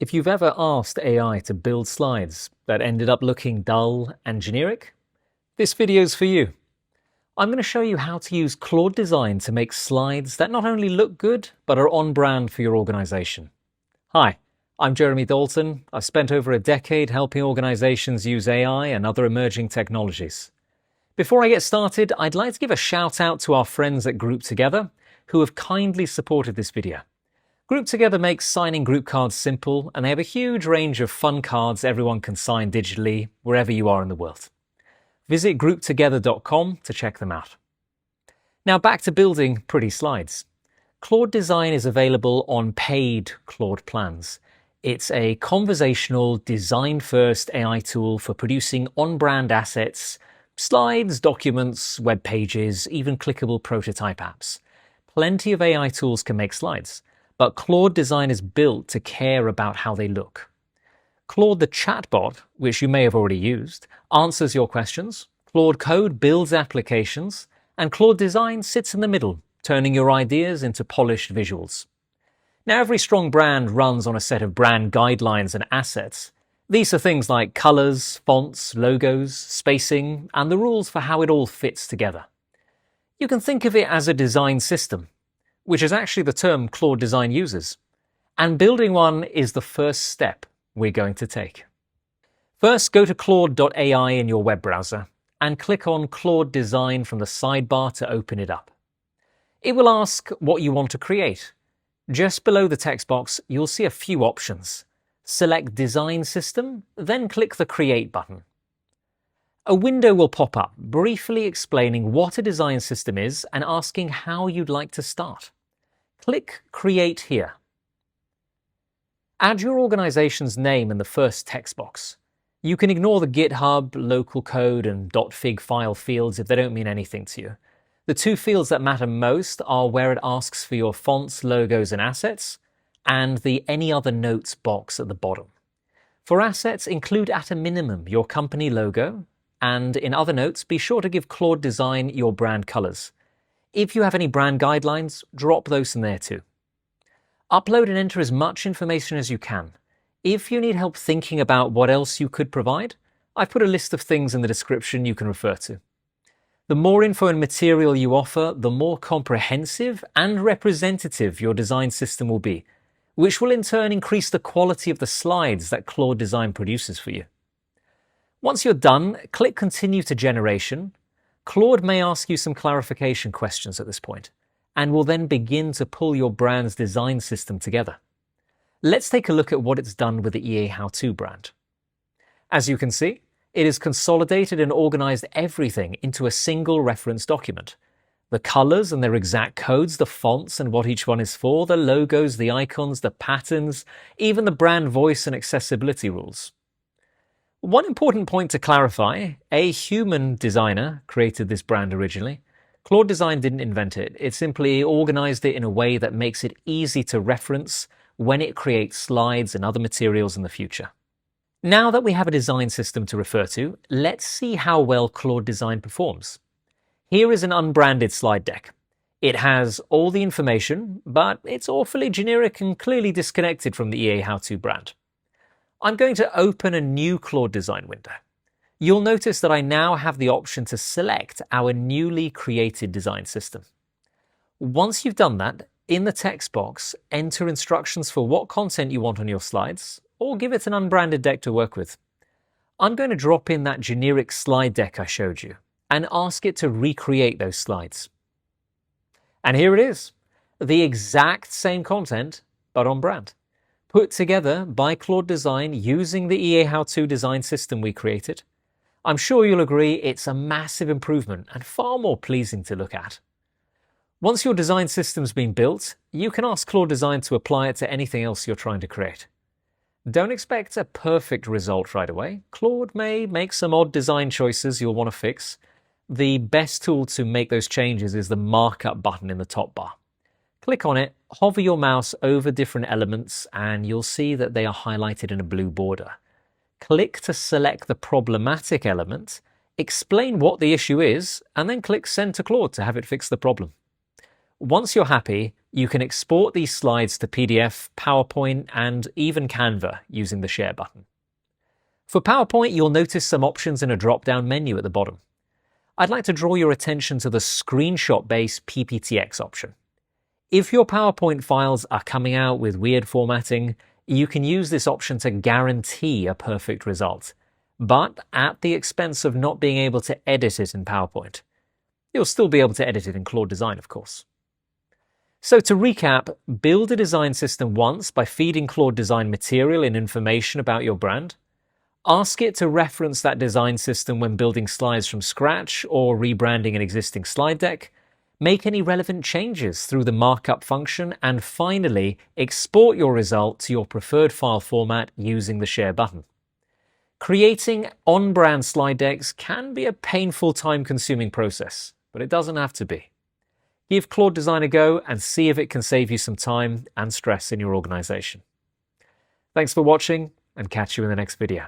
If you've ever asked AI to build slides that ended up looking dull and generic, this video's for you. I'm going to show you how to use Claude Design to make slides that not only look good, but are on brand for your organization. Hi, I'm Jeremy Dalton. I've spent over a decade helping organizations use AI and other emerging technologies. Before I get started, I'd like to give a shout out to our friends at GroupTogether who have kindly supported this video. GroupTogether makes signing group cards simple, and they have a huge range of fun cards everyone can sign digitally wherever you are in the world. Visit GroupTogether.com to check them out. Now back to building pretty slides. Claude Design is available on paid Claude plans. It's a conversational, design-first AI tool for producing on-brand assets, slides, documents, web pages, even clickable prototype apps. Plenty of AI tools can make slides, but Claude Design is built to care about how they look. Claude the chatbot, which you may have already used, answers your questions. Claude Code builds applications, and Claude Design sits in the middle, turning your ideas into polished visuals. Now, every strong brand runs on a set of brand guidelines and assets. These are things like colors, fonts, logos, spacing, and the rules for how it all fits together. You can think of it as a design system, which is actually the term Claude Design uses. And building one is the first step we're going to take. First, go to claude.ai in your web browser and click on Claude Design from the sidebar to open it up. It will ask what you want to create. Just below the text box, you'll see a few options. Select Design System, then click the Create button. A window will pop up, briefly explaining what a design system is and asking how you'd like to start. Click Create here. Add your organization's name in the first text box. You can ignore the GitHub, local code, and .fig file fields if they don't mean anything to you. The two fields that matter most are where it asks for your fonts, logos, and assets, and the Any Other Notes box at the bottom. For assets, include at a minimum your company logo, and in other notes, be sure to give Claude Design your brand colors. If you have any brand guidelines, drop those in there too. Upload and enter as much information as you can. If you need help thinking about what else you could provide, I've put a list of things in the description you can refer to. The more info and material you offer, the more comprehensive and representative your design system will be, which will in turn increase the quality of the slides that Claude Design produces for you. Once you're done, click Continue to Generation. Claude may ask you some clarification questions at this point, and will then begin to pull your brand's design system together. Let's take a look at what it's done with the EA How-To brand. As you can see, it has consolidated and organized everything into a single reference document. The colors and their exact codes, the fonts and what each one is for, the logos, the icons, the patterns, even the brand voice and accessibility rules. One important point to clarify, a human designer created this brand originally. Claude Design didn't invent it. It simply organized it in a way that makes it easy to reference when it creates slides and other materials in the future. Now that we have a design system to refer to, let's see how well Claude Design performs. Here is an unbranded slide deck. It has all the information, but it's awfully generic and clearly disconnected from the EA How-To brand. I'm going to open a new Claude Design window. You'll notice that I now have the option to select our newly created design system. Once you've done that, in the text box, enter instructions for what content you want on your slides, or give it an unbranded deck to work with. I'm going to drop in that generic slide deck I showed you and ask it to recreate those slides. And here it is, the exact same content, but on brand. Put together by Claude Design using the EA How-To design system we created. I'm sure you'll agree it's a massive improvement and far more pleasing to look at. Once your design system's been built, you can ask Claude Design to apply it to anything else you're trying to create. Don't expect a perfect result right away. Claude may make some odd design choices you'll want to fix. The best tool to make those changes is the markup button in the top bar. Click on it, hover your mouse over different elements, and you'll see that they are highlighted in a blue border. Click to select the problematic element, explain what the issue is, and then click Send to Claude to have it fix the problem. Once you're happy, You can export these slides to PDF, PowerPoint, and even Canva using the Share button. For PowerPoint, you'll notice some options in a drop-down menu at the bottom. I'd like to draw your attention to the screenshot-based PPTX option. If your PowerPoint files are coming out with weird formatting, you can use this option to guarantee a perfect result, but at the expense of not being able to edit it in PowerPoint. You'll still be able to edit it in Claude Design, of course. So to recap, build a design system once by feeding Claude Design material and information about your brand. Ask it to reference that design system when building slides from scratch or rebranding an existing slide deck. Make any relevant changes through the markup function, and finally, export your result to your preferred file format using the Share button. Creating on-brand slide decks can be a painful, time-consuming process, but it doesn't have to be. Give Claude Design a go and see if it can save you some time and stress in your organization. Thanks for watching, and catch you in the next video.